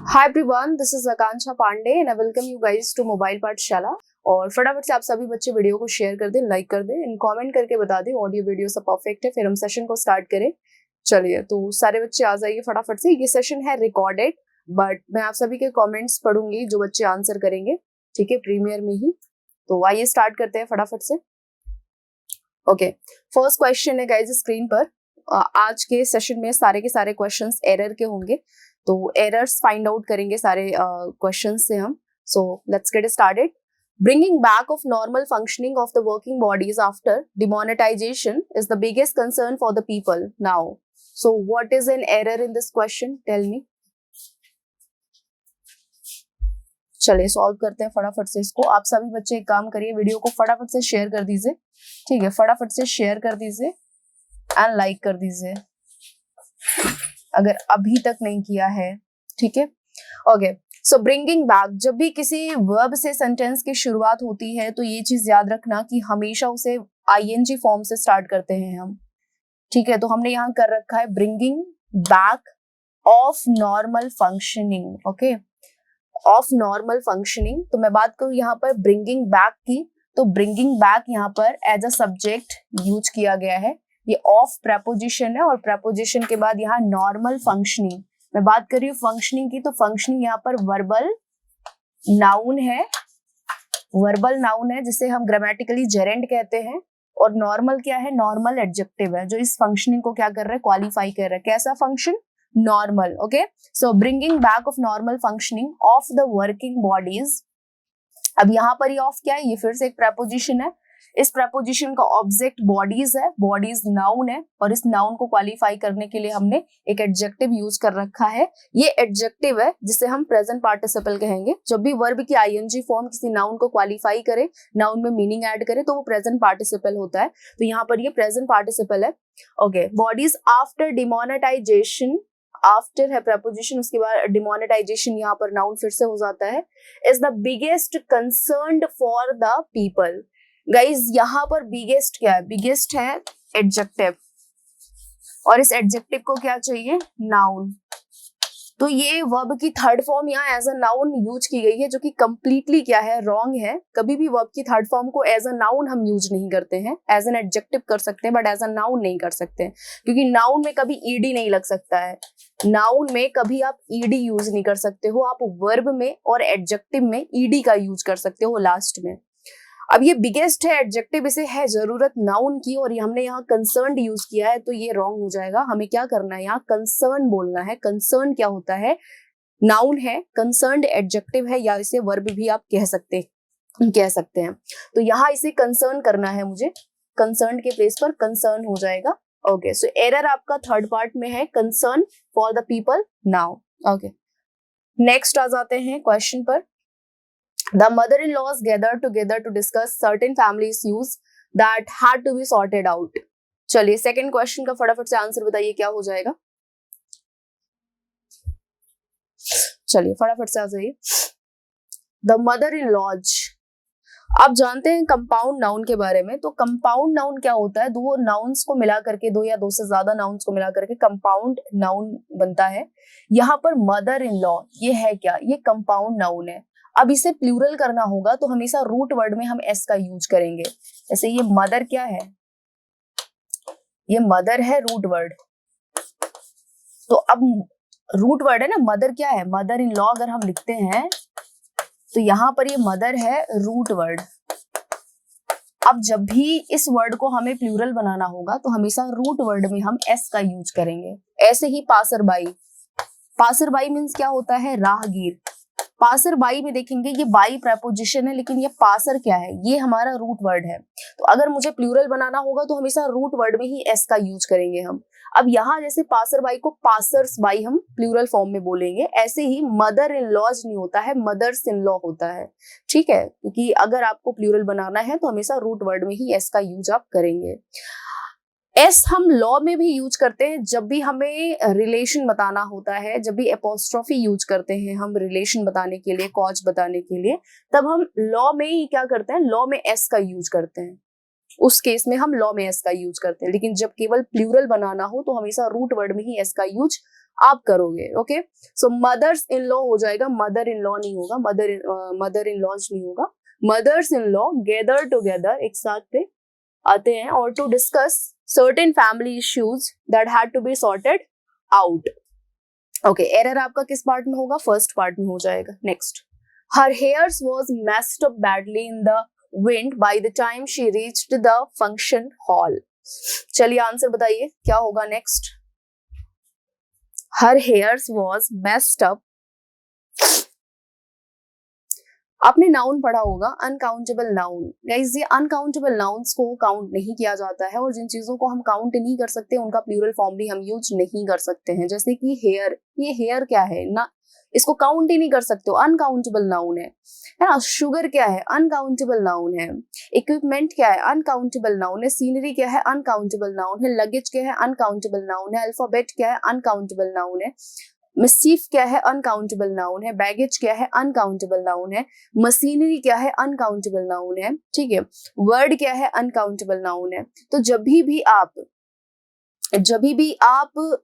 Hi everyone, this is Akanksha Pandey and I welcome you guys to mobile Pathshala. और फटाफट से आप सभी बच्चे वीडियो को शेयर कर दें, लाइक कर दें एंड कमेंट करके बता दें ऑडियो वीडियो सब परफेक्ट है। फिर हम सेशन को स्टार्ट करें। चलिए, तो सारे बच्चे आ जाइए फटाफट से। ये सेशन है रिकॉर्डेड, बट मैं आप सभी के कॉमेंट्स पढ़ूंगी जो बच्चे आंसर करेंगे, ठीक है, प्रीमियर में ही। तो आइए स्टार्ट करते हैं फटाफट से। ओके, फर्स्ट क्वेश्चन है गाइस स्क्रीन पर। आज के सेशन में सारे के सारे क्वेश्चंस एरर के होंगे, तो एरर्स फाइंड आउट करेंगे सारे क्वेश्चंस से हम। So let's get started. Bringing back of normal functioning of the working bodies after demonetization is the biggest concern for the people now. So what is an error in this question? Tell me. चलिए solve करते हैं फटाफट से इसको। आप सभी बच्चे एक काम करिए, वीडियो को फटाफट से शेयर कर दीजिए, ठीक है, फटाफट से शेयर कर दीजिए एंड लाइक कर दीजिए अगर अभी तक नहीं किया है, ठीक है। ओके, सो ब्रिंगिंग बैक, जब भी किसी वर्ब से सेंटेंस की शुरुआत होती है तो ये चीज याद रखना कि हमेशा उसे आईएनजी फॉर्म से स्टार्ट करते हैं हम, ठीक है। तो हमने यहाँ कर रखा है bringing back of normal functioning, okay, of normal functioning. तो मैं बात करूं यहाँ पर ब्रिंगिंग बैक की, तो ब्रिंगिंग बैक यहाँ पर एज अ सब्जेक्ट यूज किया गया है। ये ऑफ प्रेपोजिशन है और प्रेपोजिशन के बाद यहाँ नॉर्मल फंक्शनिंग। मैं बात कर रही हूँ फंक्शनिंग की, तो फंक्शनिंग यहाँ पर वर्बल नाउन है, वर्बल नाउन है जिसे हम ग्रामेटिकली जेरेंड कहते हैं। और नॉर्मल क्या है? नॉर्मल एडजेक्टिव है जो इस फंक्शनिंग को क्या कर रहा है? क्वालिफाई कर रहा है। कैसा function? Normal, okay. So bringing back of normal functioning of the working bodies. अब यहाँ पर ये ऑफ क्या है? ये फिर से एक प्रेपोजिशन है। इस प्रेपोजिशन का ऑब्जेक्ट बॉडीज है, बॉडीज नाउन है, और इस नाउन को क्वालिफाई करने के लिए हमने एक एडजेक्टिव यूज कर रखा है। ये एडजेक्टिव है जिसे हम प्रेजेंट पार्टिसिपल कहेंगे। जब भी वर्ब की आईएनजी फॉर्म किसी नाउन को क्वालिफाई करे, नाउन में मीनिंग ऐड करे, तो वो प्रेजेंट पार्टिसिपल होता है। तो यहाँ पर ये प्रेजेंट पार्टिसिपल है, okay. Bodies after demonetisation, after है प्रपोजिशन, उसके बाद डिमोनेटाइजेशन, यहाँ पर नाउन फिर से हो जाता है, is the biggest concern for the people. Guys यहाँ पर बिगेस्ट क्या है? बिगेस्ट है एडजेक्टिव, और इस एडजेक्टिव को क्या चाहिए? नाउन। तो ये वर्ब की थर्ड फॉर्म यहाँ एज अ नाउन यूज की गई है, जो कि कंप्लीटली क्या है? रॉन्ग है। कभी भी वर्ब की थर्ड फॉर्म को एज अ नाउन हम यूज नहीं करते हैं। एज एन एडजेक्टिव कर सकते हैं बट एज अ नाउन नहीं कर सकते, क्योंकि नाउन में कभी ईडी नहीं लग सकता है। नाउन में कभी आप ईडी यूज नहीं कर सकते हो। आप वर्ब में और एडजेक्टिव में ईडी का यूज कर सकते हो लास्ट में। अब ये बिगेस्ट है एडजेक्टिव, इसे है जरूरत नाउन की, और हमने यहाँ कंसर्न्ड यूज किया है, तो ये रॉन्ग हो जाएगा। हमें क्या करना है? यहाँ कंसर्न बोलना है। कंसर्न क्या होता है? नाउन है। कंसर्न्ड एडजेक्टिव है, या इसे वर्ब भी आप कह सकते हैं। तो यहाँ इसे कंसर्न करना है मुझे, कंसर्न के प्लेस पर कंसर्न हो जाएगा, ओके। सो एरर आपका थर्ड पार्ट में है, concern for the people now, okay. Next आ जाते हैं क्वेश्चन पर। The mother-in-laws gathered together to discuss certain family issues that had to be sorted out. चलिए सेकंड क्वेश्चन का फटाफट से आंसर बताइए, क्या हो जाएगा? चलिए फटाफट से आ जाइए। The mother-in-laws, आप जानते हैं कंपाउंड नाउन के बारे में। तो कंपाउंड नाउन क्या होता है? दो नाउन्स को मिला करके, दो या दो से ज्यादा नाउन्स को मिला करके कंपाउंड नाउन बनता है। यहाँ पर मदर इन लॉ ये है क्या? ये कंपाउंड नाउन है। अब इसे प्लूरल करना होगा तो हमेशा रूट वर्ड में हम एस का यूज करेंगे। जैसे ये मदर क्या है? ये मदर है रूट वर्ड। तो अब रूट वर्ड है ना, मदर क्या है? मदर इन लॉ अगर हम लिखते हैं तो यहां पर ये मदर है रूट वर्ड। अब जब भी इस वर्ड को हमें प्लूरल बनाना होगा तो हमेशा रूट वर्ड में हम एस का यूज करेंगे। ऐसे ही पासरबाई, पासरबाई मीन्स क्या होता है? राहगीर। पासर बाई में देखेंगे ये बाई प्रेपोजिशन है, लेकिन ये पासर क्या है? ये हमारा रूट वर्ड है। तो अगर मुझे प्लूरल बनाना होगा तो हमेशा रूट वर्ड में ही एस का यूज करेंगे हम। अब यहाँ जैसे पासर बाई को पासर्स बाई हम प्लूरल फॉर्म में बोलेंगे, ऐसे ही मदर इन लॉज नहीं होता है, मदर्स इन लॉ होता है, ठीक है। क्योंकि अगर आपको प्लूरल बनाना है तो हमेशा रूट वर्ड में ही एस का यूज आप करेंगे। एस हम लॉ में भी यूज करते हैं जब भी हमें रिलेशन बताना होता है, जब भी एपोस्ट्रोफी यूज करते हैं हम रिलेशन बताने के लिए, कॉज बताने के लिए, तब हम लॉ में ही क्या करते हैं? लॉ में एस का यूज करते हैं। उस केस में हम लॉ में एस का यूज करते हैं, लेकिन जब केवल प्लूरल बनाना हो तो हमेशा रूट वर्ड में ही एस का यूज आप करोगे। Okay, so mother's in law हो जाएगा, मदर इन लॉ नहीं होगा, मदर इन लॉज नहीं होगा। Mothers in law gather together, एक साथ पे आते हैं और to discuss certain family issues that had to be sorted out. Okay, error आपका किस पार्ट में होगा? फर्स्ट पार्ट में हो जाएगा। Next, her hairs was messed up badly in the wind by the time she reached the function hall। चलिए answer बताइए क्या होगा next. her hairs was messed up, आपने नाउन पढ़ा होगा, अनकाउंटेबल नाउन। गाइस ये अनकाउंटेबल नाउन्स को count नहीं किया जाता है, और जिन चीजों को हम काउंट नहीं कर सकते उनका प्लूरल फॉर्म भी हम यूज नहीं कर सकते हैं। जैसे कि हेयर, ये हेयर क्या है ना, इसको काउंट ही नहीं कर सकते हो, अनकाउंटेबल नाउन है ना। शुगर क्या है? अनकाउंटेबल नाउन है। इक्विपमेंट क्या है? अनकाउंटेबल नाउन है। सीनरी क्या है? अनकाउंटेबल नाउन है। लगेज क्या है? अनकाउंटेबल नाउन है। अल्फाबेट क्या है? अनकाउंटेबल नाउन है। मिसीफ क्या है? अनकाउंटेबल नाउन है। बैगेज क्या है? अनकाउंटेबल नाउन है। मशीनरी क्या है? अनकाउंटेबल नाउन है। ठीक है, वर्ड क्या है? अनकाउंटेबल नाउन है। तो जब भी आप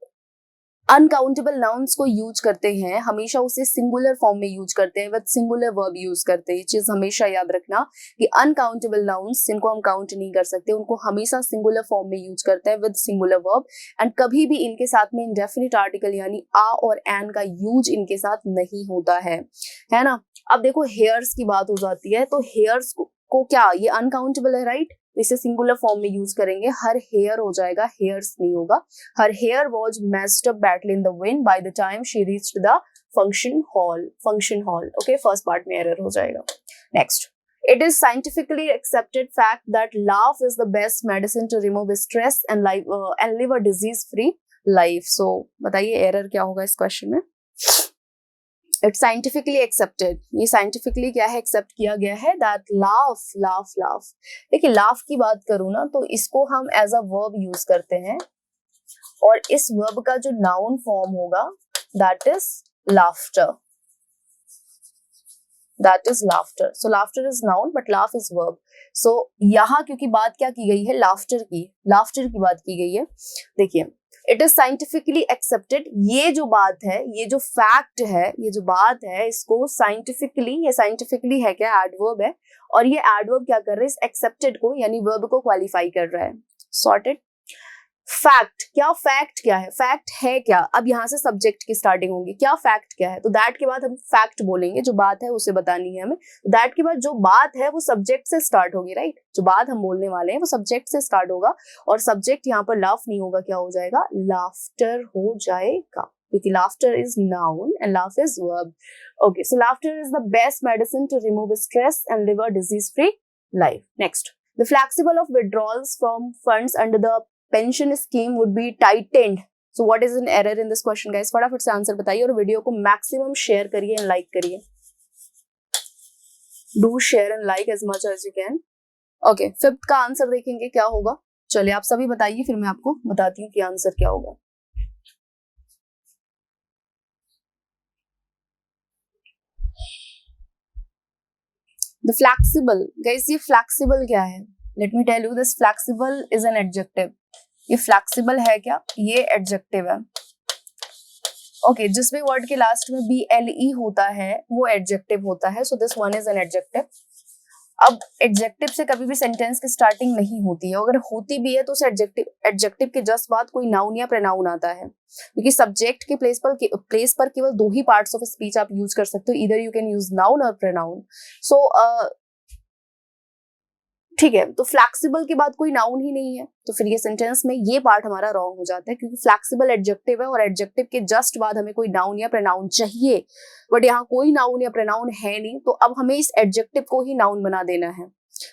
अनकाउंटेबल नाउन्स को यूज करते हैं, हमेशा उसे सिंगुलर फॉर्म में यूज करते हैं, विद सिंगुलर वर्ब यूज करते हैं। ये चीज हमेशा याद रखना कि अनकाउंटेबल नाउन्स जिनको हम काउंट नहीं कर सकते उनको हमेशा सिंगुलर फॉर्म में यूज करते हैं विद सिंगुलर वर्ब, एंड कभी भी इनके साथ में इंडेफिनिट आर्टिकल यानी आ और एन का यूज इनके साथ नहीं होता है ना। अब देखो हेयर्स की बात हो जाती है, तो हेयर्स को क्या, ये अनकाउंटेबल है राइट, इसे सिंगुलर फॉर्म में यूज करेंगे। हर हेयर हो जाएगा, हेयर्स नहीं होगा। हर hair was messed up badly in the wind by the time she reached the function hall. Okay, first part में एरर हो जाएगा। Next, it is scientifically accepted fact that laugh is the best medicine to remove stress and live a disease free life। so बताइए error क्या होगा इस question में। It's scientifically accepted, ये scientifically क्या है, एक्सेप्ट किया गया है दैट लाफ। देखिए लाफ की बात करूं ना तो इसको हम एज अ वर्ब यूज करते हैं, और इस वर्ब का जो नाउन फॉर्म होगा that is laughter. So laughter is noun but laugh is verb. So यहाँ क्योंकि बात क्या की गई है, लाफ्टर की बात की गई है। देखिए, इट इज साइंटिफिकली एक्सेप्टेड, ये जो बात है, ये जो फैक्ट है, ये जो बात है, इसको साइंटिफिकली, ये साइंटिफिकली है क्या, एडवर्ब है, और ये एडवर्ब क्या कर रहा है, इस एक्सेप्टेड को यानी वर्ब को क्वालिफाई कर रहा है। सॉर्टेड। फैक्ट क्या है, फैक्ट है क्या, अब यहाँ से सब्जेक्ट की स्टार्टिंग होगी, क्या फैक्ट क्या है, तो दैट के बाद हम फैक्ट बोलेंगे, जो बात है उसे बतानी है हमें। दैट के बाद जो बात है वो सब्जेक्ट से स्टार्ट होगी राइट, जो बात हम बोलने वाले हैं वो सब्जेक्ट से स्टार्ट होगा, और सब्जेक्ट यहाँ पर लाफ नहीं होगा, क्या हो जाएगा, लाफ्टर हो जाएगा, क्योंकि laughter is noun and laugh is verb. Okay, so laughter is the best medicine to remove stress and live a disease free life. Next, the flexible of withdrawals from funds under the pension scheme would be tightened। So what is an error in this question guys? फटाफट से answer बताइए और video को maximum share करिए and like करिए। Do share and like as much as you can. Okay, fifth का answer देखेंगे क्या होगा। चलिए आप सभी बताइए, फिर मैं आपको बताती हूँ कि आंसर क्या होगा। The flexible, guys ये flexible क्या है? Let me tell you this flexible is an adjective। ये फ्लेक्सिबल है क्या, ये एडजेक्टिव है। ओके, जिस भी वर्ड के लास्ट में BLE होता है वो एडजेक्टिव होता है, so this one is an adjective. अब एडजेक्टिव से कभी भी सेंटेंस की स्टार्टिंग नहीं होती है, अगर होती भी है तो उस एडजेक्टिव के जस्ट बाद कोई नाउन या प्रोनाउन आता है, क्योंकि सब्जेक्ट के प्लेस पर केवल दो ही पार्ट्स ऑफ स्पीच आप यूज कर सकते हो, either you can use noun और प्रोनाउन। सो ठीक है, तो फ्लेक्सिबल के बाद कोई नाउन ही नहीं है, तो फिर ये सेंटेंस में ये पार्ट हमारा रॉन्ग हो जाता है, क्योंकि फ्लेक्सिबल एडजेक्टिव है और एडजेक्टिव के जस्ट बाद हमें कोई नाउन या प्रोनाउन चाहिए, बट यहाँ कोई नाउन या प्रोनाउन है नहीं, तो अब हमें इस एडजेक्टिव को ही नाउन बना देना है।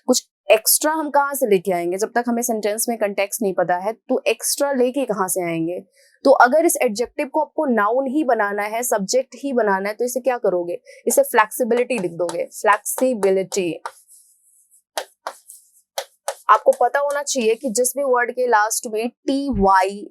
कुछ एक्स्ट्रा हम कहाँ से लेके आएंगे, जब तक हमें सेंटेंस में कंटेक्स्ट नहीं पता है तो एक्स्ट्रा लेके कहाँ से आएंगे। तो अगर इस एडजेक्टिव को आपको नाउन ही बनाना है, सब्जेक्ट ही बनाना है, तो इसे क्या करोगे, इसे फ्लेक्सिबिलिटी लिख दोगे, फ्लेक्सिबिलिटी। आपको पता होना चाहिए कि जिस भी वर्ड के लास्ट में TYNESSEROR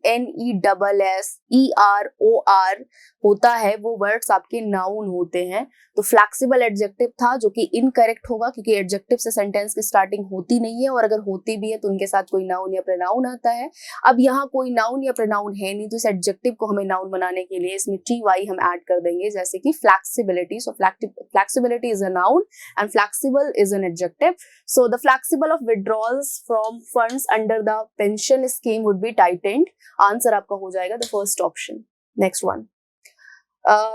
होता है वो वर्ड्स आपके नाउन होते हैं। तो फ्लेक्सिबल एडजेक्टिव था जो कि इनकरेक्ट होगा, क्योंकि एडजेक्टिव से सेंटेंस की स्टार्टिंग होती नहीं है, और अगर होती भी है तो उनके साथ कोई नाउन या प्रोनाउन आता है। अब यहाँ कोई नाउन या प्रोनाउन है नहीं, तो इस एडजेक्टिव को हमें नाउन बनाने के लिए इसमें टी वाई हम ऐड कर देंगे, जैसे कि flexibility. So flexibility is a noun and flexible is an adjective. So the flexible of withdrawals from funds under the pension scheme would be tightened. Answer आपका हो जाएगा the first option. Next one,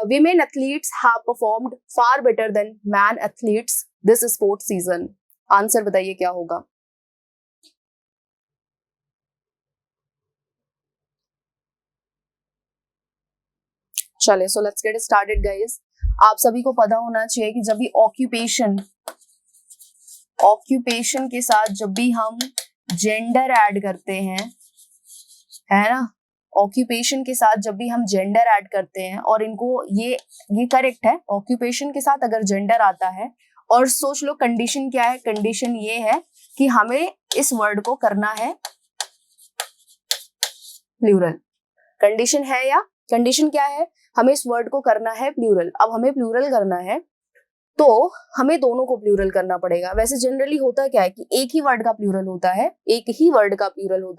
women athletes have performed far better than man athletes this sport season. Answer बताइए क्या होगा। चले, so let's get started guys. आप सभी को पता होना चाहिए कि जब भी ऑक्यूपेशन के साथ जब भी हम जेंडर ऐड करते हैं, है ना, ऑक्यूपेशन के साथ जब भी हम जेंडर ऐड करते हैं, और इनको ये करेक्ट है, ऑक्यूपेशन के साथ अगर जेंडर आता है, और सोच लो कंडीशन क्या है, कंडीशन ये है कि हमें इस वर्ड को करना है प्लूरल। कंडीशन है, या कंडीशन क्या है, हमें इस वर्ड को करना है प्लूरल। अब हमें प्लूरल करना है तो हमें दोनों को प्लूरल करना पड़ेगा। वैसे जनरली होता क्या है कि एक ही वर्ड का प्लूरल होता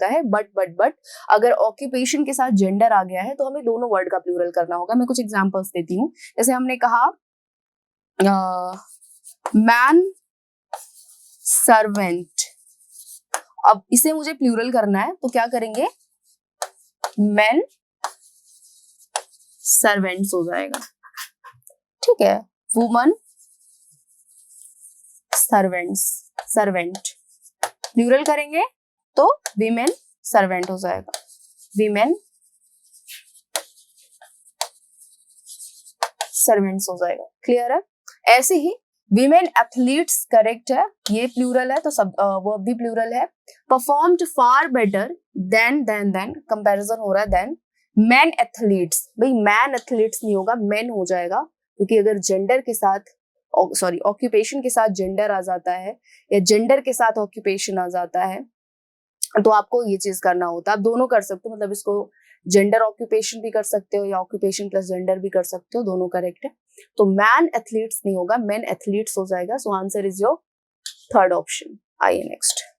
है, बट अगर ऑक्यूपेशन के साथ जेंडर आ गया है तो हमें दोनों वर्ड का प्लूरल करना होगा। मैं कुछ एग्जांपल्स देती हूँ। जैसे हमने कहा मैन सर्वेंट, अब इसे मुझे प्लूरल करना है तो क्या करेंगे, मैन सर्वेंट्स हो जाएगा, ठीक है। वुमन सर्वेंट प्लूरल करेंगे तो वीमेन सर्वेंट हो जाएगा, वीमेन सर्वेंट्स हो जाएगा। क्लियर है। ऐसे ही वीमेन एथलीट्स करेक्ट है, ये प्लूरल है तो सब वो भी प्लूरल है। Performed far better than comparison हो रहा है देन। मैन एथलीट्स, भाई मैन एथलीट्स नहीं होगा, मैन हो जाएगा, क्योंकि अगर जेंडर के साथ ऑक्यूपेशन के साथ जेंडर आ जाता है, या जेंडर के साथ ऑक्यूपेशन आ जाता है, तो आपको ये चीज करना होता है। आप दोनों कर सकते हो, मतलब इसको जेंडर ऑक्यूपेशन भी कर सकते हो या ऑक्यूपेशन प्लस जेंडर भी कर सकते हो, दोनों करेक्ट है। तो मैन एथलीट्स नहीं होगा, मैन एथलीट्स हो जाएगा। So answer is your third option. आइए next.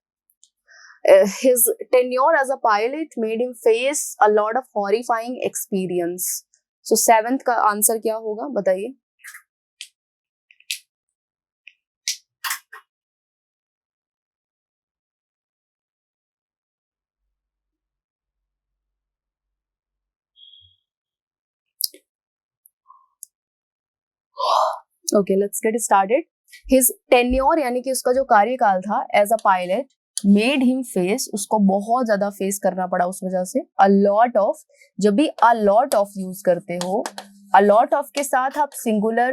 His tenure as a pilot made him face a lot of horrifying experience. So 7th का आंसर क्या होगा बताइए। Okay, let's get started. His tenure यानी कि उसका जो कार्यकाल था as a pilot made him face, उसको बहुत ज्यादा फेस करना पड़ा उस वजह से अ लॉट ऑफ। जब भी अ लॉट ऑफ यूज करते हो, अ लॉट ऑफ के साथ आप सिंगुलर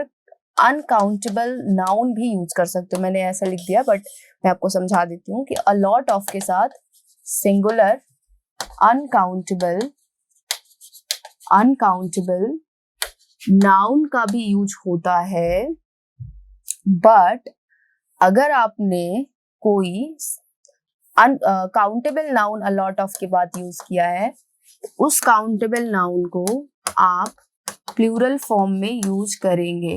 अनकाउंटेबल नाउन भी यूज कर सकते हो। मैंने ऐसा लिख दिया बट मैं आपको समझा देती हूँ कि अ लॉट ऑफ के साथ सिंगुलर अनकाउंटेबल नाउन का भी यूज होता है। बट अगर आपने कोई काउंटेबल नाउन अलॉट ऑफ के बाद यूज किया है, उस काउंटेबल नाउन को आप प्लूरल फॉर्म में यूज करेंगे।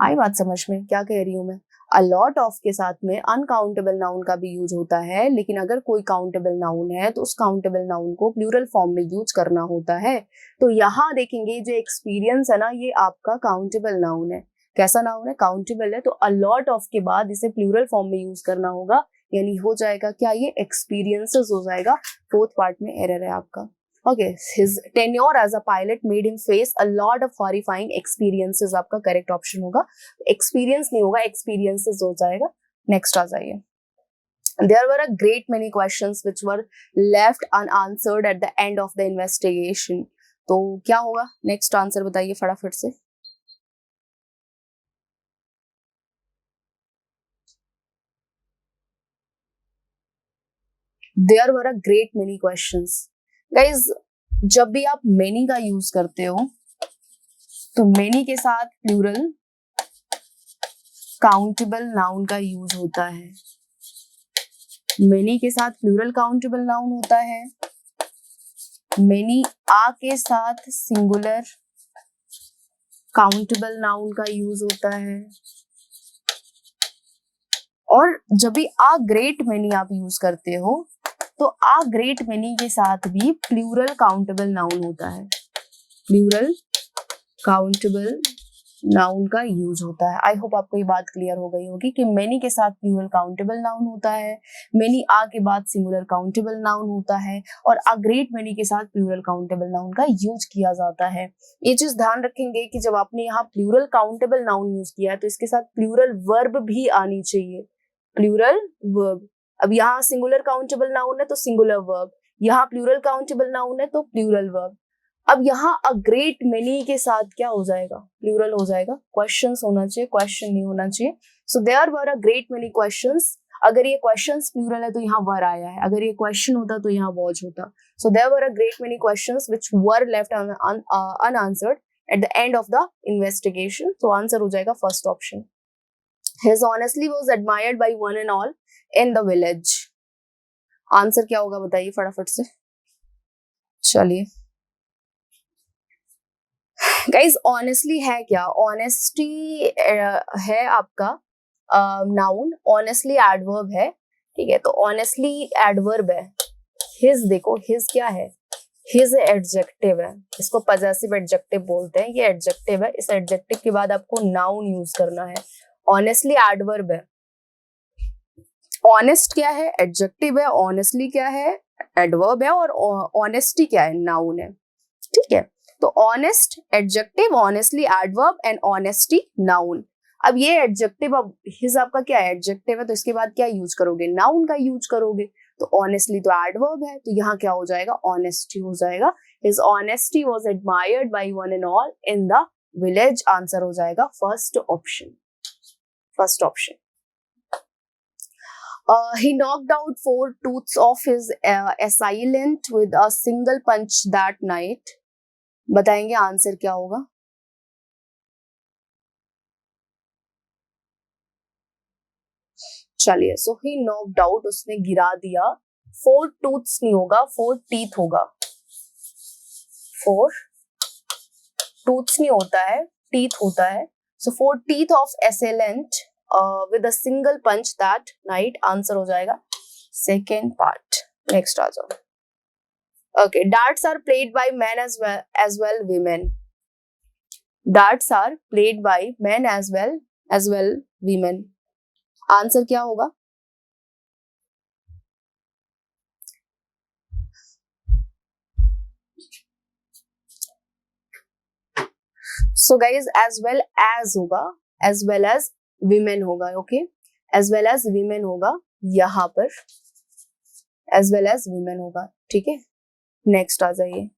आई बात समझ में क्या कह रही हूं मैं। अलॉट ऑफ के साथ में अनकाउंटेबल नाउन का भी यूज होता है, लेकिन अगर कोई काउंटेबल नाउन है तो उस काउंटेबल नाउन को प्लूरल फॉर्म में यूज करना होता है। तो यहाँ देखेंगे जो एक्सपीरियंस है ना, ये आपका काउंटेबल नाउन है। कैसा नाउन है, काउंटेबल है, तो अलॉट ऑफ के बाद इसे प्लूरल फॉर्म में यूज करना होगा, यानी हो जाएगा क्या, ये एक्सपीरियंसेस हो जाएगा। फोर्थ पार्ट में एरर है आपका। Okay, his tenure as a pilot made him face a lot of horrifying experiences, आपका करेक्ट ऑप्शन होगा। एक्सपीरियंस नहीं होगा, एक्सपीरियंसेस हो जाएगा। नेक्स्ट आ जाइए। There were a great many questions which were left unanswered at the end of the investigation. तो क्या होगा, नेक्स्ट आंसर बताइए फटाफट से। There were a great many questions. Guys, जब भी आप many का यूज करते हो तो many के साथ प्लूरल काउंटेबल नाउन का यूज होता है। many के साथ प्लूरल काउंटेबल नाउन होता है। many आ के साथ सिंगुलर काउंटेबल नाउन का यूज होता है। और जब भी आ ग्रेट मेनी आप यूज करते हो तो आ ग्रेट मेनी के साथ भी प्लूरल काउंटेबल नाउन होता है, प्लूरल काउंटेबल नाउन का यूज होता है। आई होप आपको ये बात क्लियर हो गई होगी कि मेनी के साथ प्लूरल काउंटेबल नाउन होता है, मेनी आ के बाद सिंगुलर काउंटेबल नाउन होता है, और अ ग्रेट मेनी के साथ प्लूरल काउंटेबल नाउन का यूज किया जाता है। ये चीज ध्यान रखेंगे कि जब आपने यहाँ प्लूरल काउंटेबल नाउन यूज किया है तो इसके साथ प्लूरल वर्ब भी आनी चाहिए, प्लूरल वर्ब। अब यहाँ सिंगुलर काउंटेबल नाउन है तो सिंगुलर वर्ब, यहाँ प्लूरल काउंटेबल नाउन है तो प्लूरल वर्ब। अब यहाँ अ ग्रेट मेनी के साथ क्या हो जाएगा, प्लूरल हो जाएगा, क्वेश्चंस होना चाहिए, क्वेश्चन नहीं होना चाहिए। So there were a great many questions. अगर ये क्वेश्चंस प्लूरल है तो यहाँ वर आया है, अगर ये क्वेश्चन होता तो यहाँ वॉज होता। So there were a great many questions which were left unanswered at the end of the investigation. तो आंसर हो जाएगा first option. His honesty was admired by one and all in the village। Answer क्या होगा बताइए फटाफट से। चलिए guys, honestly है क्या, ऑनेस्टी है आपका नाउन, ऑनेस्टली एडवर्ब है, ठीक है। तो ऑनेस्टली एडवर्ब है। हिज, देखो हिज क्या है, हिज एडजेक्टिव है, इसको पजेसिव एडजेक्टिव बोलते हैं, ये एडजेक्टिव है। इस एडजेक्टिव के बाद आपको नाउन यूज करना है। ऑनेस्टली एडवर्ब है, ऑनेस्ट क्या है, एडजेक्टिव है, ऑनेस्टली क्या है, एडवर्ब है, और ऑनेस्टी क्या है, नाउन है, ठीक है। तो honest adjective, honestly adverb and honesty noun. अब ये एडजेक्टिव, अब हिज आपका क्या है, एडजेक्टिव है, तो इसके बाद क्या यूज करोगे, नाउन का यूज करोगे। तो ऑनेस्टली तो एडवर्ब है, तो यहाँ क्या हो जाएगा, ऑनेस्टी हो जाएगा। His honesty was admired by one and all in the village. Answer हो जाएगा first option, first option. He knocked out 4 tooths of his assailant with a single punch that night। बताएंगे आंसर क्या होगा। चलिए, सो ही knocked out, उसने गिरा दिया। 4 tooths नहीं होगा, 4 teeth होगा। 4 tooths नहीं होता है, teeth होता है। So 4 teeth of assailant with a single punch that night। Answer हो जाएगा सेकेंड पार्ट। नेक्स्ट आ जाओ। Okay, darts are played by men as well women। darts are played by men as well women। Answer क्या होगा। So guys, as well as होगा, as well as women होगा, okay, as well as women होगा यहाँ पर, as well as women होगा, ठीक है। नेक्स्ट आ जाइए।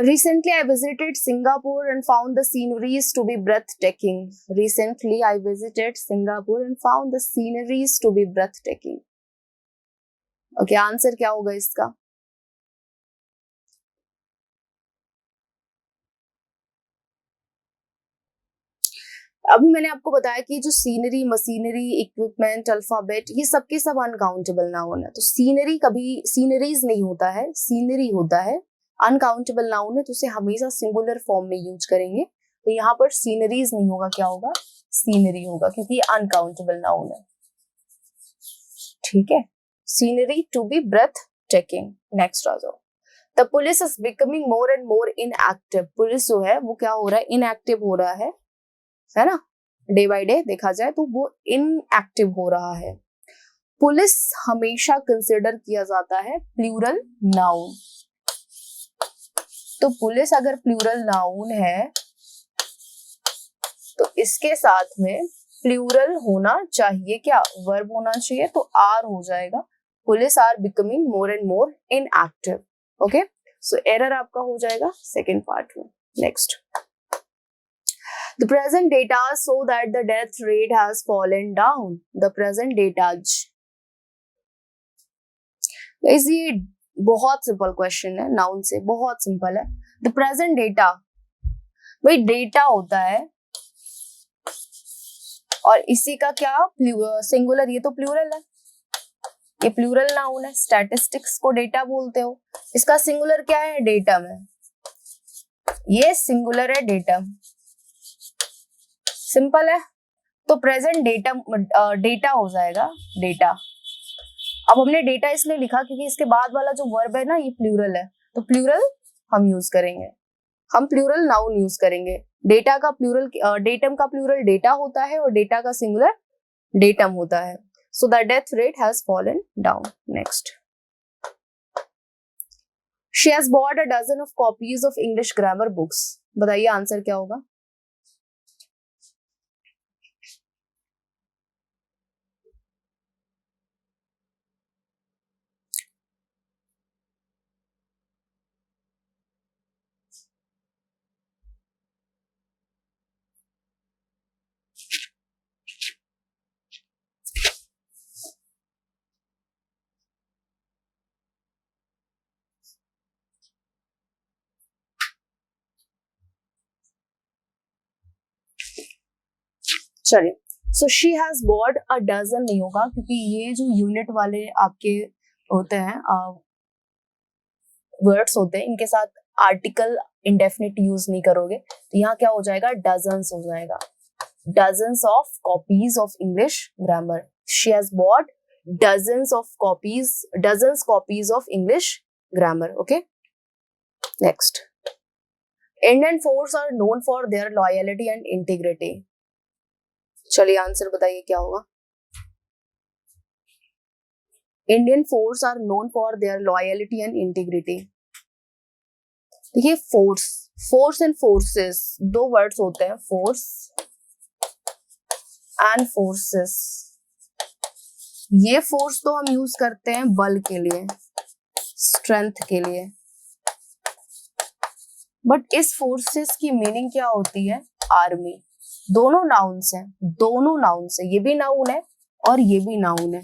Recently I visited Singapore and found the sceneries to be breathtaking। Recently I visited Singapore and found the sceneries to be breathtaking। Okay, answer क्या होगा इसका। अभी मैंने आपको बताया कि जो सीनरी, मशीनरी, इक्विपमेंट, अल्फाबेट, ये सबके सब अनकाउंटेबल नाउन है। तो सीनरी कभी सीनरीज नहीं होता है, सीनरी होता है। अनकाउंटेबल नाउन है तो उसे हमेशा सिंगुलर फॉर्म में यूज करेंगे। तो यहाँ पर सीनरीज नहीं होगा, क्या होगा, सीनरी होगा, क्योंकि ये अनकाउंटेबल नाउन है, ठीक है। Scenery to be breathtaking. Next आ जाओ। The police is becoming more and more inactive. Police जो है वो क्या हो रहा है, इनएक्टिव हो रहा है ना, डे बाय डे देखा जाए तो वो इनएक्टिव हो रहा है। पुलिस हमेशा कंसिडर किया जाता है प्लूरल नाउन। तो पुलिस अगर प्लूरल नाउन है तो इसके साथ में प्लूरल होना चाहिए, क्या, वर्ब होना चाहिए, तो आर हो जाएगा। Police are becoming more and more inactive. Okay, so error आपका हो जाएगा सेकेंड पार्ट में। Next, the present data show that the death rate has fallen down। the present data, guys ये बहुत सिंपल क्वेश्चन है, noun से बहुत simple है। the present data, भाई डेटा होता है और इसी का क्या सिंगुलर, ये तो प्लूरल है, ये प्लूरल नाउन है। स्टैटिस्टिक्स को डेटा बोलते हो, इसका सिंगुलर क्या है, डेटा में, ये सिंगुलर है डेटम, सिंपल है। तो प्रेजेंट डेटम डेटा हो जाएगा डेटा। अब हमने डेटा इसलिए लिखा क्योंकि इसके बाद वाला जो वर्ब है ना ये प्लूरल है, तो प्लूरल हम यूज करेंगे, हम प्लूरल नाउन यूज करेंगे। डेटा का प्लूरल डेटम का प्लूरल डेटा होता है और डेटा का सिंगुलर डेटम होता है। So the death rate has fallen down. Next, she has bought a dozen of copies of English grammar books. बताइए आंसर क्या होगा। चलिए, so she has bought a dozen नहीं होगा क्योंकि ये जो यूनिट वाले आपके होते हैं वर्ड्स होते हैं, इनके साथ आर्टिकल इंडेफिनिट यूज नहीं करोगे, तो यहाँ क्या हो जाएगा, डजन्स हो जाएगा। Dozens of copies of English grammar. She has bought dozens of copies, dozens copies of English grammar. Okay, next, Indian force are known for their loyalty and integrity. चलिए आंसर बताइए क्या होगा। Indian force are known for their loyalty and integrity. देखिए force, force and forces दो words होते हैं, force and forces. ये force तो हम यूज करते हैं बल के लिए, स्ट्रेंथ के लिए, बट इस फोर्सेस की मीनिंग क्या होती है, आर्मी। दोनों नाउन्स हैं, दोनों नाउन्स है, ये भी नाउन है और ये भी नाउन है,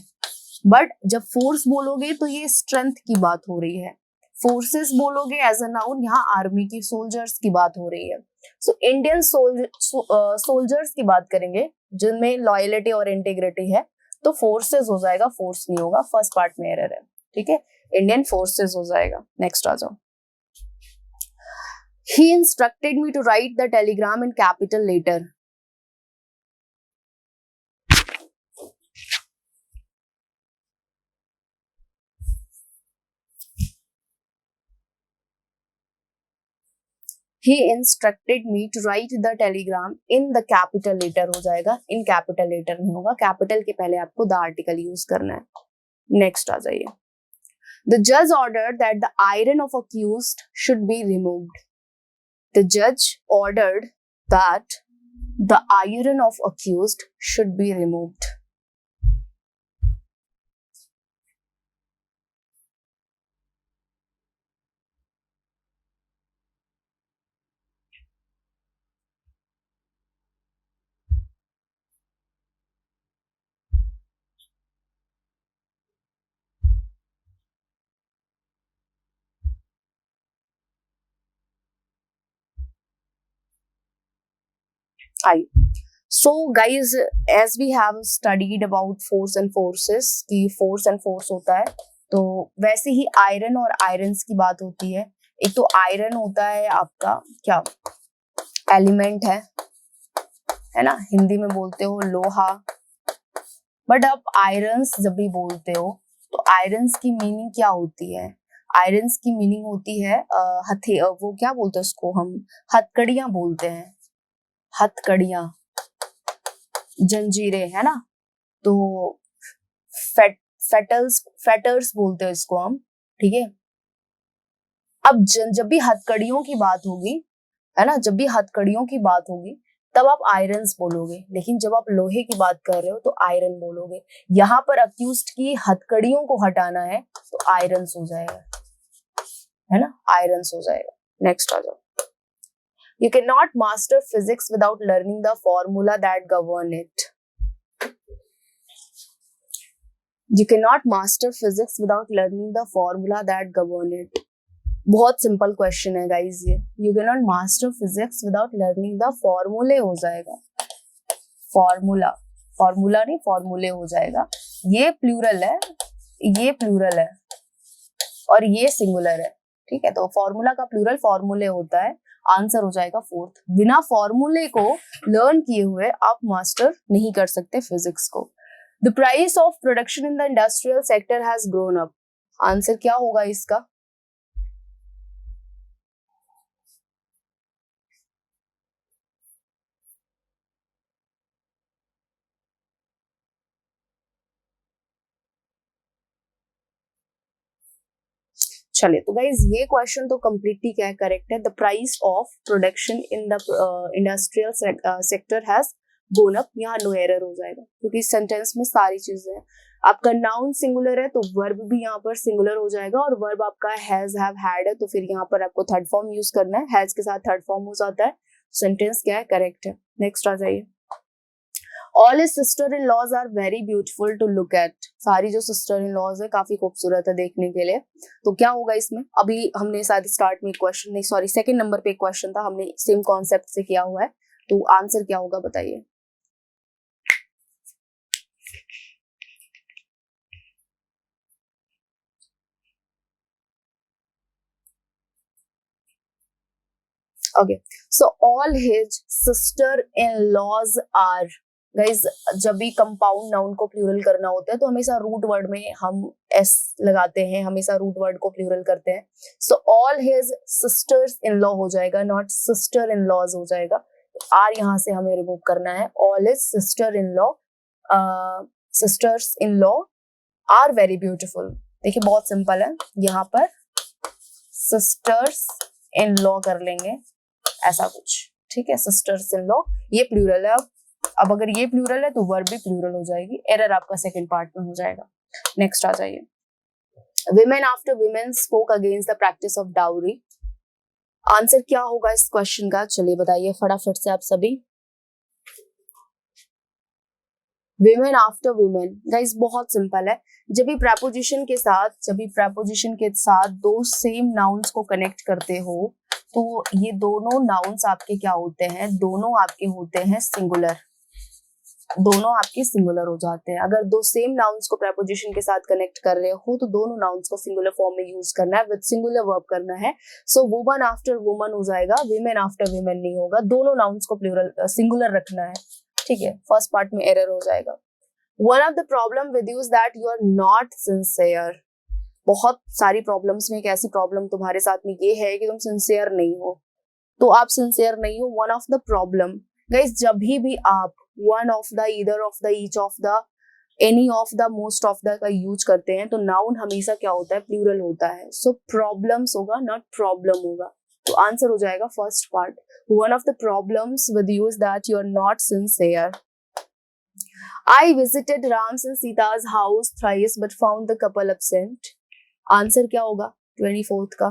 बट जब फोर्स बोलोगे तो ये स्ट्रेंथ की बात हो रही है, फोर्सेस बोलोगे एज अ नाउन, यहाँ आर्मी की सोल्जर्स की बात हो रही है। सो इंडियन सोल्जर्स की बात करेंगे जिनमें लॉयलिटी और इंटीग्रिटी है, तो फोर्सेस हो जाएगा, फोर्स नहीं होगा, फर्स्ट पार्ट में एरर है, ठीक है, इंडियन फोर्सेस हो जाएगा। नेक्स्ट आ जाओ। He instructed me to write the telegram in capital letter. He instructed me to write the telegram in the capital letter हो जाएगा, in capital letter नहीं होगा, capital के पहले आपको the article use करना है। Next आ जाइए। The judge ordered that the iron of accused should be removed. The judge ordered that the iron of accused should be removed. So guys, as we have studied about force and forces कि force and force होता है, तो वैसे ही iron और irons की बात होती है। एक तो आयरन होता है आपका क्या, एलिमेंट है ना, हिंदी में बोलते हो लोहा, बट आप आयरन्स जब भी बोलते हो तो आयरन्स की मीनिंग क्या होती है, आयरन्स की मीनिंग होती है वो क्या बोलते हैं उसको, हम हथकड़ियां बोलते हैं, हथकड़ियां, जंजीरें, है ना, तो फेटर्स बोलते हैं इसको हम, ठीक है। अब जब भी हथकड़ियों की बात होगी, है ना, जब भी हथकड़ियों की बात होगी तब आप आयरन्स बोलोगे, लेकिन जब आप लोहे की बात कर रहे हो तो आयरन बोलोगे। यहाँ पर अक्यूज्ड की हथकड़ियों को हटाना है तो आयरन्स हो जाएगा, है ना, आयरन्स हो जाएगा। नेक्स्ट आ जाओ। You cannot master physics without learning the formula that govern it. You cannot master physics without learning the formula that govern it. बहुत सिंपल क्वेश्चन है गाइज ये। You cannot master physics without learning the formula हो जाएगा, formula, formula नहीं फॉर्मूले हो जाएगा। ये प्लूरल है, ये प्लूरल है और ये सिंगुलर है, ठीक है, तो फॉर्मूला का प्लूरल फॉर्मूले होता है आंसर हो जाएगा फोर्थ। बिना फॉर्मूले को लर्न किए हुए आप मास्टर नहीं कर सकते फिजिक्स को। The price of production in the industrial sector has grown up. Answer क्या होगा इसका? चलिए तो गाइज ये क्वेश्चन तो कम्प्लीटली क्या है, करेक्ट है। The price of production in the industrial sector has gone up. यहाँ नो एरर हो जाएगा क्योंकि सेंटेंस में सारी चीजें हैं। आपका नाउन सिंगुलर है तो वर्ब भी यहाँ पर सिंगुलर हो जाएगा, और वर्ब आपका हैज, हैव, हैड है तो फिर यहाँ पर आपको थर्ड फॉर्म यूज करना है। हैज के साथ थर्ड फॉर्म हो जाता है। सेंटेंस क्या है, करेक्ट है। नेक्स्ट आ जाइए। All his sister in laws are very beautiful to look at. सारी जो सिस्टर इन लॉज है काफी खूबसूरत है देखने के लिए। तो क्या होगा इसमें? अभी हमने शायद स्टार्ट में क्वेश्चन नहीं, सॉरी सेकंड नंबर पे एक क्वेश्चन था, हमने सेम कॉन्सेप्ट से किया हुआ है। तो आंसर क्या होगा बताइए? Okay, so all his sister in laws are. Guys जब भी कंपाउंड नाउन को प्लूरल करना होता है तो हमेशा रूट वर्ड में हम एस लगाते हैं, हमेशा रूट वर्ड को प्लूरल करते हैं। सो all his sisters in law हो जाएगा, नॉट सिस्टर इन लॉज हो जाएगा। आर यहाँ से हमें रिमूव करना है। All his sister in law, sisters in law are very beautiful. देखिए बहुत सिंपल है, यहाँ पर सिस्टर्स इन लॉ कर लेंगे ऐसा कुछ, ठीक है। सिस्टर्स इन लॉ ये प्लूरल है। अब अगर ये प्लूरल है तो वर्ब भी प्लूरल हो जाएगी। एरर आपका सेकंड पार्ट में हो जाएगा। नेक्स्ट आ जाइए। Women after women spoke against the practice of dowry. Answer क्या होगा इस क्वेश्चन का? चलिए बताइए फटाफट से आप सभी। विमेन आफ्टर विमेन, गाइस बहुत सिंपल है। जब भी प्रपोजिशन के साथ दो सेम नाउन्स को कनेक्ट करते हो तो ये दोनों नाउन्स आपके क्या होते हैं? दोनों आपके होते हैं सिंगुलर। दोनों आपके सिंगुलर हो जाते हैं। अगर दो सेम नाउन्स को प्रपोजिशन के साथ कनेक्ट कर रहे हो तो दोनों नाउन्स को सिंगुलर फॉर्म में यूज करना है, विद सिंगुलर वर्ब करना है। सो वुमन आफ्टर वुमन हो जाएगा, विमेन आफ्टर विमेन नहीं होगा। दोनों नाउन्स को प्लूरल सिंगुलर रखना है, ठीक है। फर्स्ट पार्ट में एरर हो जाएगा। One of the problem with you is that you are not sincere. बहुत सारी प्रॉब्लम्स में एक ऐसी प्रॉब्लम तुम्हारे साथ में ये है कि तुम सिंसियर नहीं हो, तो आप सिंसियर नहीं हो। One of the problem, guys जब भी आप one of the, either of the, each of the, any of the, most of the का यूज करते हैं तो नाउन हमेशा क्या होता है? प्लूरल होता है। सो प्रॉब्लम्स होगा, नॉट प्रॉब्लम होगा। तो आंसर हो जाएगा first part. One of the problems with you is that you are not sincere. I visited Ram's and Sita's house thrice but found the couple absent. Answer क्या होगा 24th का?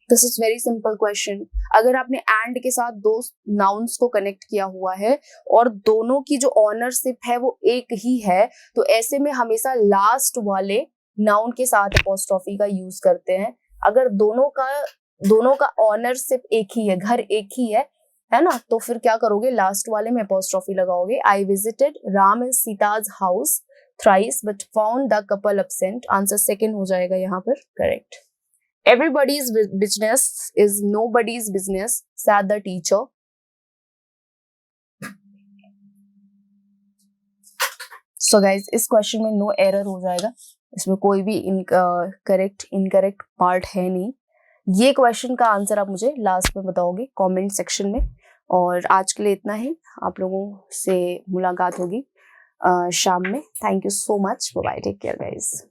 This is very simple question. अगर आपने and के साथ दो nouns को connect किया हुआ है और दोनों की जो ऑनरशिप है वो एक ही है तो ऐसे में हमेशा लास्ट वाले नाउन के साथ अपोस्ट्रोफी का यूज करते हैं। अगर दोनों का ऑनरशिप एक ही है, घर एक ही है ना, तो फिर क्या करोगे? लास्ट वाले में अपोस्ट्रोफी लगाओगे। I visited Ram and Sita's house thrice but found the couple absent. Answer second हो जाएगा यहाँ पर, correct. Everybody's business is nobody's business, said the teacher. So guys, इस क्वेश्चन में नो एरर हो जाएगा। इसमें कोई भी इनकरेक्ट पार्ट है नहीं। ये क्वेश्चन का आंसर आप मुझे लास्ट में बताओगे कमेंट सेक्शन में। और आज के लिए इतना ही। आप लोगों से मुलाकात होगी शाम में। Thank you so much. Bye, take care guys.